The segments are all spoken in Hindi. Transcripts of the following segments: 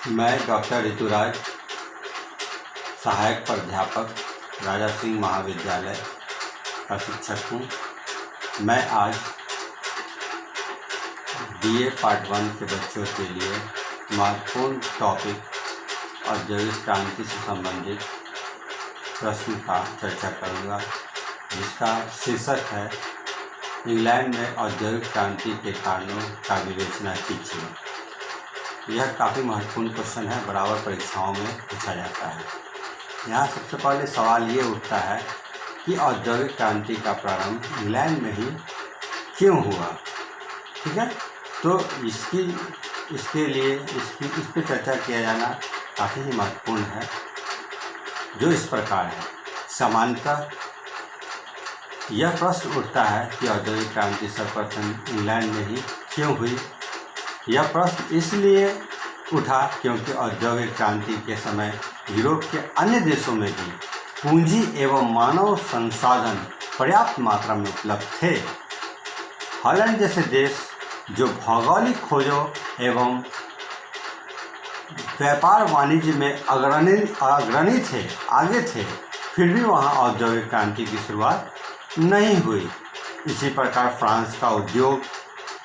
मैं डॉक्टर ऋतुराज, सहायक प्राध्यापक राजा सिंह महाविद्यालय का शिक्षक हूँ। मैं आज बीए पार्ट 1 के बच्चों के लिए महत्वपूर्ण टॉपिक औद्योगिक क्रांति से संबंधित प्रश्न का चर्चा करूँगा, जिसका शीर्षक है इंग्लैंड में औद्योगिक क्रांति के कारणों का विवेचना कीजिए। यह काफ़ी महत्वपूर्ण क्वेश्चन है, बराबर परीक्षाओं में पूछा जाता है। यहाँ सबसे पहले सवाल ये उठता है कि औद्योगिक क्रांति का प्रारंभ इंग्लैंड में ही क्यों हुआ। ठीक है, तो इसके लिए इस पर चर्चा किया जाना काफ़ी ही महत्वपूर्ण है, जो इस प्रकार है। सामान्यतः यह प्रश्न उठता है कि औद्योगिक क्रांति सर्वप्रथम इंग्लैंड में ही क्यों हुई। यह प्रश्न इसलिए उठा क्योंकि औद्योगिक क्रांति के समय यूरोप के अन्य देशों में भी पूंजी एवं मानव संसाधन पर्याप्त मात्रा में उपलब्ध थे। हॉलैंड जैसे देश, जो भौगोलिक खोजों एवं व्यापार वाणिज्य में अग्रणी थे, आगे थे, फिर भी वहाँ औद्योगिक क्रांति की शुरुआत नहीं हुई। इसी प्रकार फ्रांस का उद्योग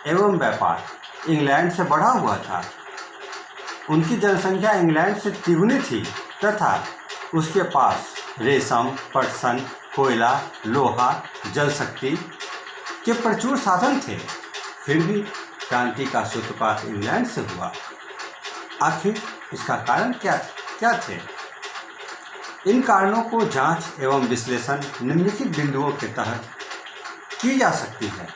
एवं व्यापार इंग्लैंड से बढ़ा हुआ था। उनकी जनसंख्या इंग्लैंड से तिगुनी थी तथा उसके पास रेशम, पटसन, कोयला, लोहा, जल शक्ति के प्रचुर साधन थे। फिर भी क्रांति का सूत्रपात इंग्लैंड से हुआ। आखिर इसका कारण क्या थे? इन कारणों को जांच एवं विश्लेषण निम्नलिखित बिंदुओं के तहत की जा सकती है।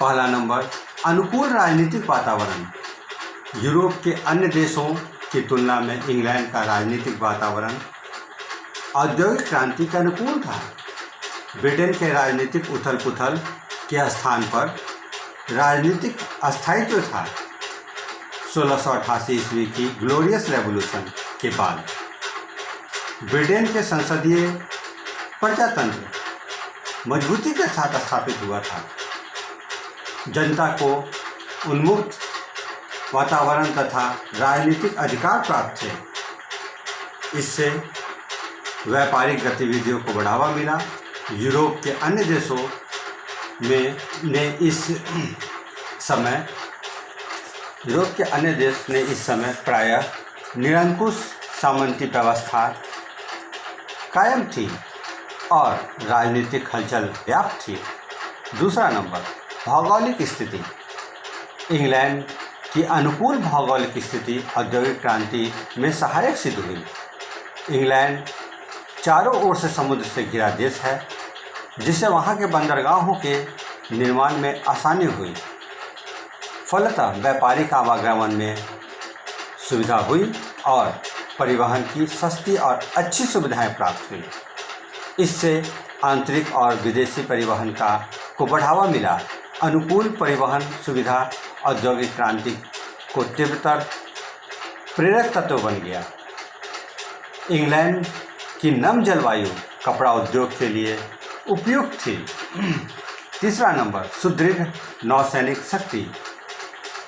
पहला नंबर, अनुकूल राजनीतिक वातावरण। यूरोप के अन्य देशों की तुलना में इंग्लैंड का राजनीतिक वातावरण औद्योगिक क्रांति के अनुकूल था। ब्रिटेन के राजनीतिक उथल पुथल के स्थान पर राजनीतिक अस्थायित्व था। 1688 ईस्वी की ग्लोरियस रेवोल्यूशन के बाद ब्रिटेन के संसदीय प्रजातंत्र मजबूती के साथ स्थापित हुआ था। जनता को उन्मुक्त वातावरण तथा राजनीतिक अधिकार प्राप्त थे। इससे व्यापारिक गतिविधियों को बढ़ावा मिला। यूरोप के अन्य देशों ने इस समय प्रायः निरंकुश सामंती व्यवस्था कायम थी और राजनीतिक हलचल व्याप्त थी। दूसरा नंबर, भौगोलिक स्थिति। इंग्लैंड की अनुकूल भौगोलिक स्थिति औद्योगिक क्रांति में सहायक सिद्ध हुई। इंग्लैंड चारों ओर से समुद्र से घिरा देश है, जिससे वहाँ के बंदरगाहों के निर्माण में आसानी हुई। फलतः व्यापारिक आवागमन में सुविधा हुई और परिवहन की सस्ती और अच्छी सुविधाएं प्राप्त हुई। इससे आंतरिक और विदेशी परिवहन को बढ़ावा मिला। अनुकूल परिवहन सुविधा औद्योगिक क्रांति को तीव्रतर प्रेरक तत्व बन गया। इंग्लैंड की नम जलवायु कपड़ा उद्योग के लिए उपयुक्त थी। तीसरा नंबर, सुदृढ़ नौसैनिक शक्ति।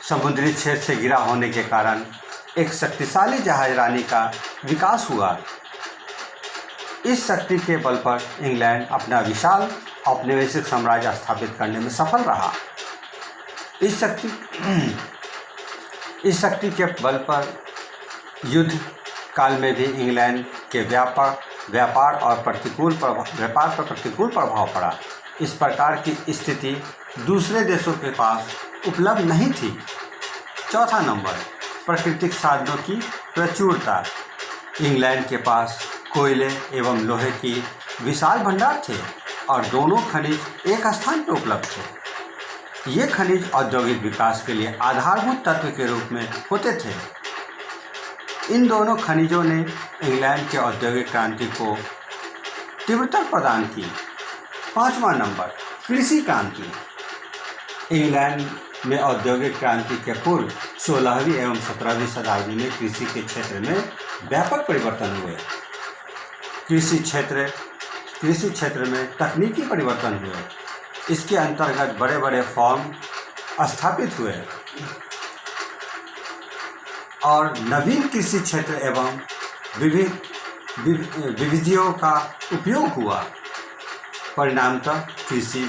समुद्री क्षेत्र से घिरा होने के कारण एक शक्तिशाली जहाजरानी का विकास हुआ। इस शक्ति के बल पर इंग्लैंड अपना विशाल औपनिवेशिक साम्राज्य स्थापित करने में सफल रहा। इस शक्ति के बल पर युद्ध काल में भी इंग्लैंड के व्यापार पर प्रतिकूल प्रभाव पड़ा। इस प्रकार की स्थिति दूसरे देशों के पास उपलब्ध नहीं थी। चौथा नंबर, प्राकृतिक साधनों की प्रचुरता। इंग्लैंड के पास कोयले एवं लोहे की विशाल भंडार थे और दोनों खनिज एक स्थान पर उपलब्ध थे। ये खनिज औद्योगिक विकास के लिए आधारभूत तत्व के रूप में होते थे। इन दोनों खनिजों ने इंग्लैंड के औद्योगिक क्रांति को तीव्रता प्रदान की। पाँचवा नंबर, कृषि क्रांति। इंग्लैंड में औद्योगिक क्रांति के पूर्व 16वीं एवं 17वीं शताब्दी में कृषि के क्षेत्र में व्यापक परिवर्तन हुए। कृषि क्षेत्र में तकनीकी परिवर्तन हुए। इसके अंतर्गत बड़े बड़े फॉर्म स्थापित हुए और नवीन कृषि क्षेत्र एवं विविधियों का उपयोग हुआ। परिणामतः कृषि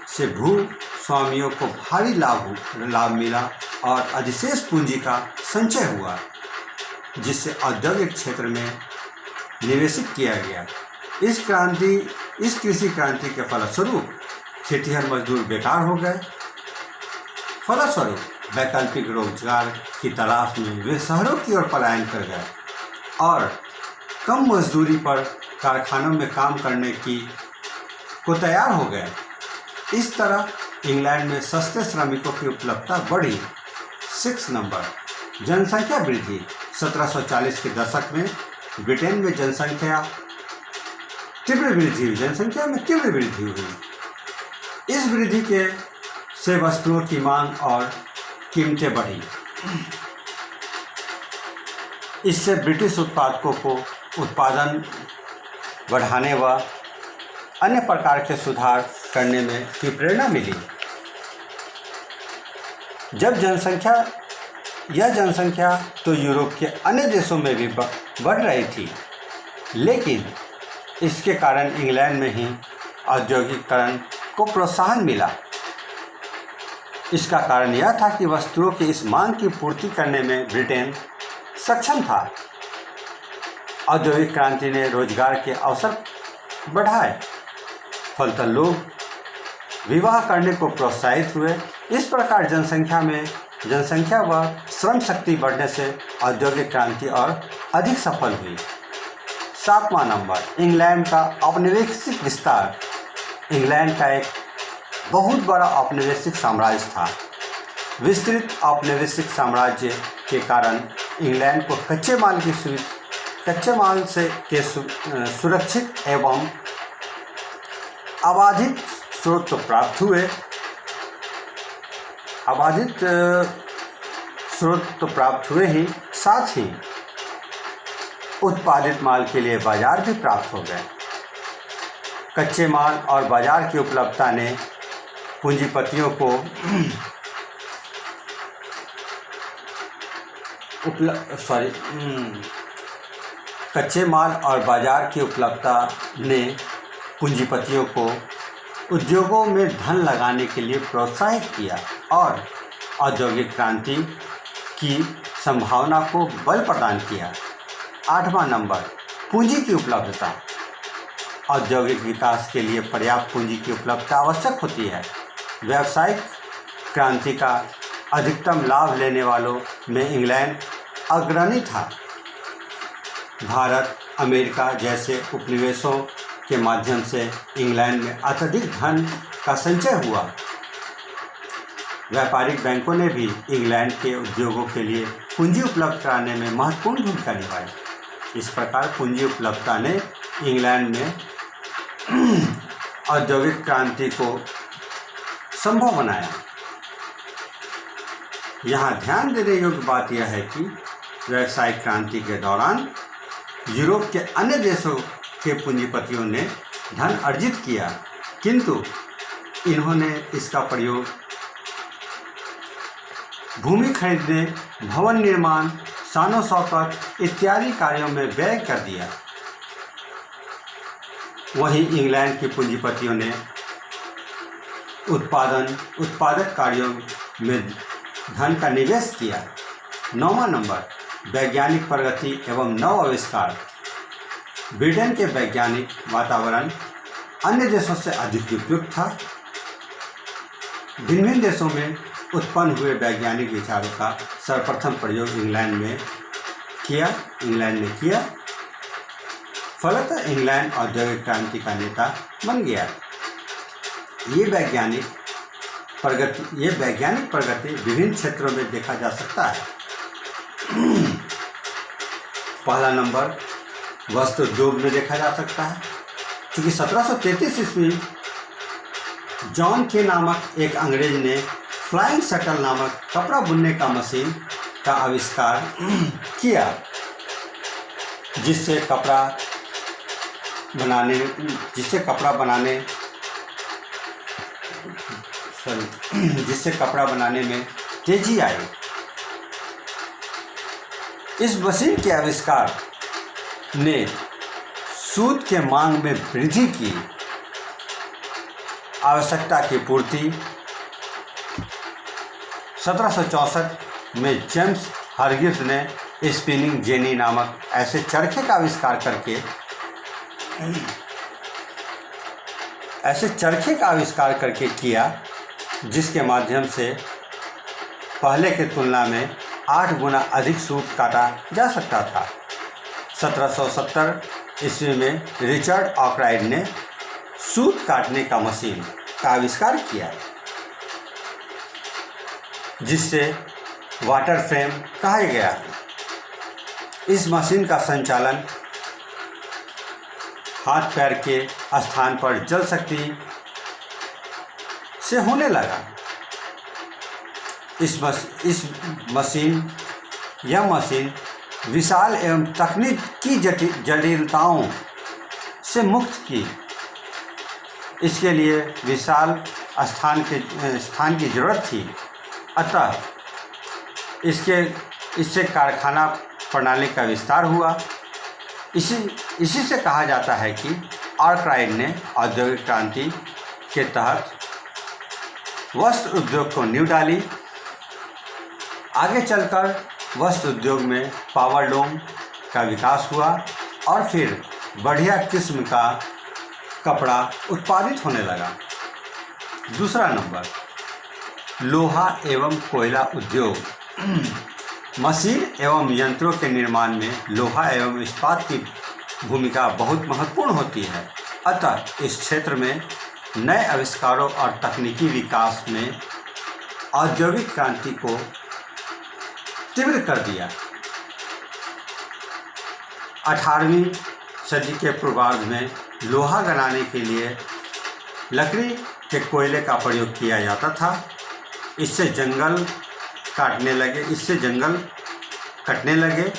से भू स्वामियों को भारी लाभ मिला और अधिशेष पूंजी का संचय हुआ, जिससे औद्योगिक क्षेत्र में निवेशित किया गया। इस कृषि क्रांति के फलस्वरूप खेतिहर मजदूर बेकार हो गए। फलस्वरूप वैकल्पिक रोजगार की तलाश में वे शहरों की ओर पलायन कर गए और कम मजदूरी पर कारखानों में काम करने को तैयार हो गए। इस तरह इंग्लैंड में सस्ते श्रमिकों की उपलब्धता बढ़ी। 6 नंबर, जनसंख्या वृद्धि। 1740 के दशक में ब्रिटेन में जनसंख्या में तीव्र वृद्धि हुई। इस वृद्धि से वस्तुओं की मांग और कीमतें बढ़ी। इससे ब्रिटिश उत्पादकों को उत्पादन बढ़ाने व अन्य प्रकार के सुधार करने में की प्रेरणा मिली। जब जनसंख्या तो यूरोप के अन्य देशों में भी बढ़ रही थी, लेकिन इसके कारण इंग्लैंड में ही औद्योगिकरण को प्रोत्साहन मिला। इसका कारण यह था कि वस्तुओं की इस मांग की पूर्ति करने में ब्रिटेन सक्षम था। औद्योगिक क्रांति ने रोजगार के अवसर बढ़ाए, फलतः लोग विवाह करने को प्रोत्साहित हुए। इस प्रकार जनसंख्या व श्रम शक्ति बढ़ने से औद्योगिक क्रांति और अधिक सफल हुई। 7वां नंबर, इंग्लैंड का औपनिवेशिक विस्तार। इंग्लैंड का एक बहुत बड़ा औपनिवेशिक साम्राज्य था। विस्तृत औपनिवेशिक साम्राज्य के कारण इंग्लैंड को कच्चे माल के सुरक्षित एवं अबाधित स्रोत प्राप्त हुए ही साथ ही उत्पादित माल के लिए बाजार भी प्राप्त हो गए। कच्चे माल और बाजार की उपलब्धता ने पूंजीपतियों को कच्चे माल और बाजार की उपलब्धता ने पूंजीपतियों को उद्योगों में धन लगाने के लिए प्रोत्साहित किया और औद्योगिक क्रांति की संभावना को बल प्रदान किया। 8वां नंबर, पूंजी की उपलब्धता। औद्योगिक विकास के लिए पर्याप्त पूंजी की उपलब्धता आवश्यक होती है। व्यावसायिक क्रांति का अधिकतम लाभ लेने वालों में इंग्लैंड अग्रणी था। भारत, अमेरिका जैसे उपनिवेशों के माध्यम से इंग्लैंड में अत्यधिक धन का संचय हुआ। व्यापारिक बैंकों ने भी इंग्लैंड के उद्योगों के लिए पूंजी उपलब्ध कराने में महत्वपूर्ण भूमिका निभाई। इस प्रकार पूंजी उपलब्धता ने इंग्लैंड में औद्योगिक क्रांति को संभव बनाया। यहाँ ध्यान देने योग्य बात यह है कि व्यावसायिक क्रांति के दौरान यूरोप के अन्य देशों के पूंजीपतियों ने धन अर्जित किया, किंतु इन्होंने इसका प्रयोग भूमि खरीदने, भवन निर्माण, शानो शौकत इत्यादि कार्यों में व्यय कर दिया। वहीं इंग्लैंड के पूंजीपतियों ने उत्पादक कार्यों में धन का निवेश किया। 9वां नंबर, वैज्ञानिक प्रगति एवं नव आविष्कार। ब्रिटेन के वैज्ञानिक वातावरण अन्य देशों से अधिक उपयुक्त था। भिन्न देशों में उत्पन्न हुए वैज्ञानिक विचारों का सर्वप्रथम प्रयोग इंग्लैंड ने किया। फलतः इंग्लैंड औद्योगिक क्रांति का नेता बन गया। ये वैज्ञानिक प्रगति विभिन्न क्षेत्रों में देखा जा सकता है। पहला नंबर, वस्त्र उद्योग में देखा जा सकता है, क्योंकि 1733 ईस्वी जॉन के नामक एक अंग्रेज ने फ्लाइंग शटल नामक कपड़ा बुनने का मशीन का आविष्कार किया, जिससे कपड़ा बनाने में तेजी आई। इस मशीन के आविष्कार ने सूत के मांग में वृद्धि की, आवश्यकता की पूर्ति। 1764 में जेम्स हरग्रीव्स ने स्पिनिंग जेनी नामक ऐसे चरखे का आविष्कार करके किया जिसके माध्यम से पहले की तुलना में 8 गुना अधिक सूत काटा जा सकता था। 1770 ईस्वी में रिचर्ड आर्कराइट ने सूत काटने का मशीन का आविष्कार किया जिससे वाटर फ्रेम कहा गया। इस मशीन का संचालन हाथ पैर के स्थान पर जल शक्ति से होने लगा। यह मशीन विशाल एवं तकनीकी जटिलताओं से मुक्त की। इसके लिए विशाल स्थान की जरूरत थी, अतः इससे कारखाना प्रणाली का विस्तार हुआ। इसी से कहा जाता है कि आर्कराइट ने औद्योगिक क्रांति के तहत वस्त्र उद्योग को नींव डाली। आगे चलकर वस्त्र उद्योग में पावर लूम का विकास हुआ और फिर बढ़िया किस्म का कपड़ा उत्पादित होने लगा। दूसरा नंबर, लोहा एवं कोयला उद्योग। मशीन एवं यंत्रों के निर्माण में लोहा एवं इस्पात की भूमिका बहुत महत्वपूर्ण होती है। अतः इस क्षेत्र में नए आविष्कारों और तकनीकी विकास में औद्योगिक क्रांति को तीव्र कर दिया। 18वीं सदी के पूर्वार्ध में लोहा बनाने के लिए लकड़ी के कोयले का प्रयोग किया जाता था। इससे जंगल कटने लगे,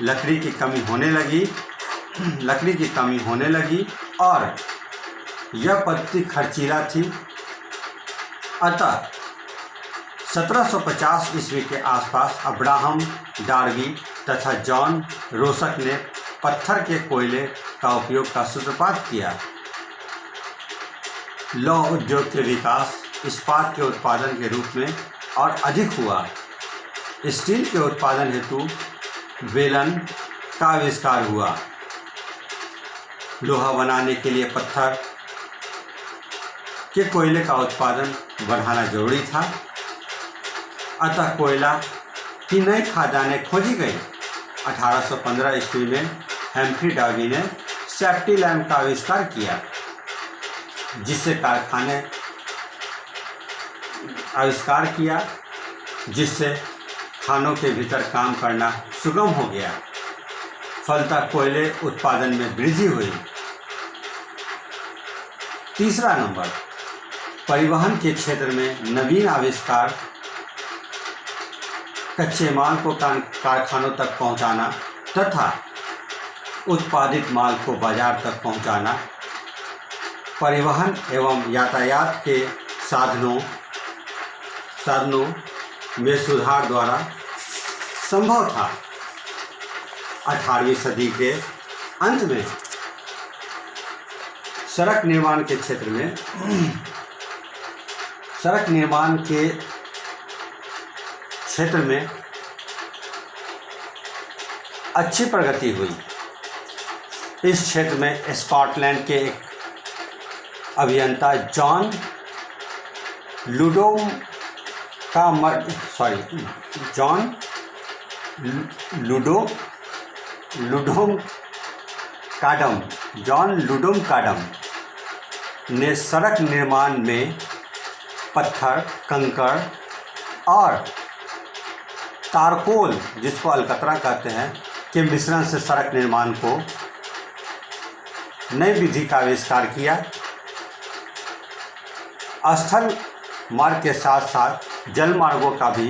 लकड़ी की कमी होने लगी और यह पद्धति खर्चीला थी। अतः 1750 ईस्वी के आसपास अब्राहम डार्बी तथा जॉन रोसक ने पत्थर के कोयले का उपयोग का सूत्रपात किया। लौह उद्योग के विकास इस्पात के उत्पादन के रूप में और अधिक हुआ। स्टील के उत्पादन हेतु बेलन का आविष्कार हुआ। लोहा बनाने के लिए पत्थर के कोयले का उत्पादन बढ़ाना जरूरी था, अतः कोयला की नई खदानें खोजी गई। 1815 ईस्वी में हेम्फ्री डार्बी ने सेफ्टी लैम्प का आविष्कार किया, जिससे खानों के भीतर काम करना सुगम हो गया। फलतः कोयले उत्पादन में वृद्धि हुई। तीसरा नंबर, परिवहन के क्षेत्र में नवीन आविष्कार, कच्चे माल को कारखानों तक पहुंचाना तथा उत्पादित माल को बाजार तक पहुंचाना, परिवहन एवं यातायात के साधनों में सुधार द्वारा संभव था। 18वीं सदी के अंत में सड़क निर्माण के क्षेत्र में अच्छी प्रगति हुई। इस क्षेत्र में स्कॉटलैंड के एक अभियंता जॉन लुडोम काडम ने सड़क निर्माण में पत्थर, कंकड़ और तारकोल, जिसको अलकतरा कहते हैं, के मिश्रण से सड़क निर्माण को नई विधि का आविष्कार किया। स्थल मार्ग के साथ साथ जल मार्गों का भी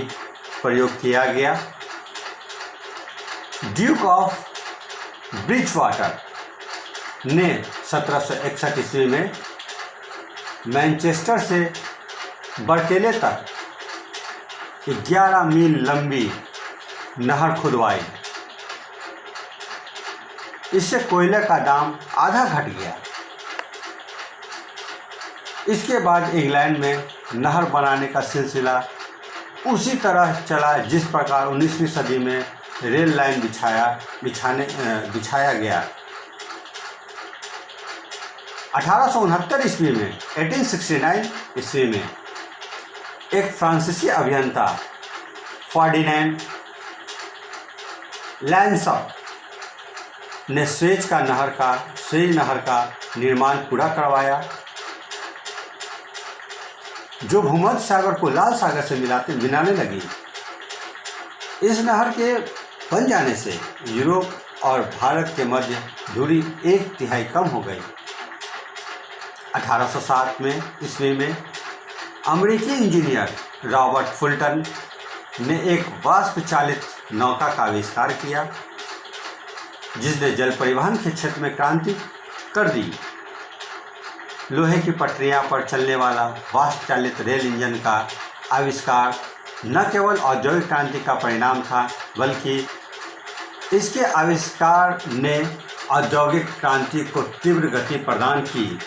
प्रयोग किया गया। ड्यूक ऑफ ब्रिजवाटर ने 1761 ईस्वी में मैनचेस्टर से बर्केले तक 11 मील लंबी नहर खुदवाई। इससे कोयले का दाम आधा घट गया। इसके बाद इंग्लैंड में नहर बनाने का सिलसिला उसी तरह चला जिस प्रकार 19वीं सदी में रेल लाइन बिछाया गया। 1869 ईस्वी में 1869 ईस्वी में एक फ्रांसीसी अभियंता फर्डिनेंड लैंसप ने स्वेज नहर का निर्माण पूरा करवाया, जो भूमध्य सागर को लाल सागर से मिलाने लगी। इस नहर के बन जाने से यूरोप और भारत के मध्य दूरी 1/3 कम हो गई। 1807 में ईस्वी में अमेरिकी इंजीनियर रॉबर्ट फुल्टन ने एक वाष्प चालित नौका का आविष्कार किया, जिसने जल परिवहन के क्षेत्र में क्रांति कर दी। लोहे की पटरियां पर चलने वाला वाष्प चालित रेल इंजन का आविष्कार न केवल औद्योगिक क्रांति का परिणाम था, बल्कि इसके आविष्कार ने औद्योगिक क्रांति को तीव्र गति प्रदान की।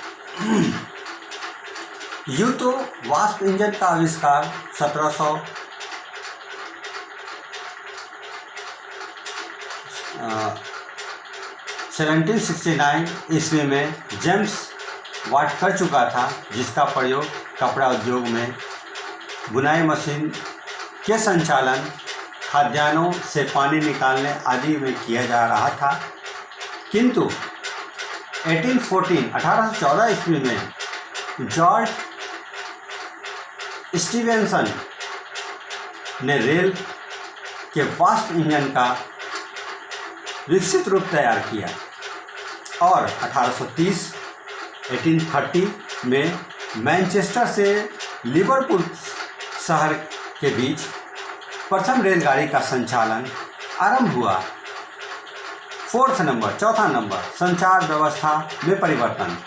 यूँ तो वाष्प इंजन का आविष्कार 1769 ईस्वी में जेम्स वाट कर चुका था, जिसका प्रयोग कपड़ा उद्योग में, बुनाई मशीन के संचालन, खाद्यान्नों से पानी निकालने आदि में किया जा रहा था। किंतु 1814 ईस्वी में जॉर्ज स्टीवेंसन ने रेल के वाष्प इंजन का विकसित रूप तैयार किया और 1830 में मैनचेस्टर से लिवरपूल शहर के बीच प्रथम रेलगाड़ी का संचालन आरंभ हुआ। चौथा नंबर संचार व्यवस्था में परिवर्तन।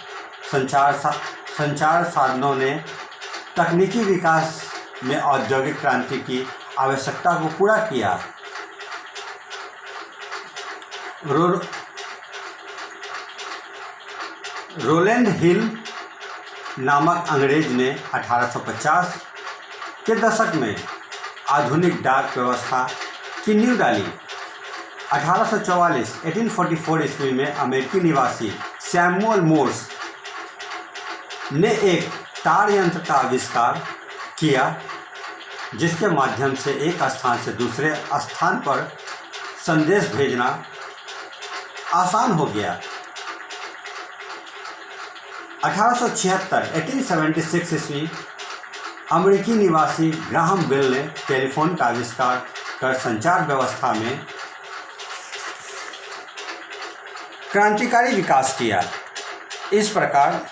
संचार साधनों ने तकनीकी विकास में औद्योगिक क्रांति की आवश्यकता को पूरा किया। रोलैंड हिल नामक अंग्रेज ने 1850 के दशक में आधुनिक डाक व्यवस्था की नींव डाली। 1844 ईस्वी में अमेरिकी निवासी सैमुअल मोर्स ने एक तार यंत्र का आविष्कार किया, जिसके माध्यम से एक स्थान से दूसरे स्थान पर संदेश भेजना आसान हो गया। 1876 ईस्वी अमेरिकी निवासी ग्राहम बेल ने टेलीफोन का आविष्कार कर संचार व्यवस्था में क्रांतिकारी विकास किया। इस प्रकार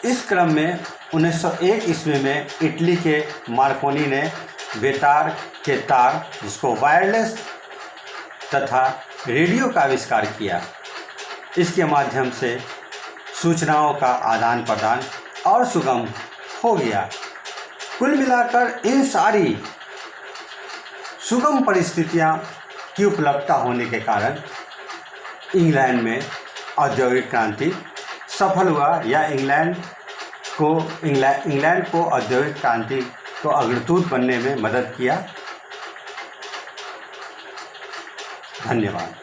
इस क्रम में 1901 ईस्वी में इटली के मार्कोनी ने बेतार के तार, जिसको वायरलेस तथा रेडियो का आविष्कार किया। इसके माध्यम से सूचनाओं का आदान प्रदान और सुगम हो गया। कुल मिलाकर इन सारी सुगम परिस्थितियां की उपलब्धता होने के कारण इंग्लैंड में औद्योगिक क्रांति सफल हुआ, या इंग्लैंड को औद्योगिक क्रांति को अग्रदूत बनने में मदद किया। धन्यवाद।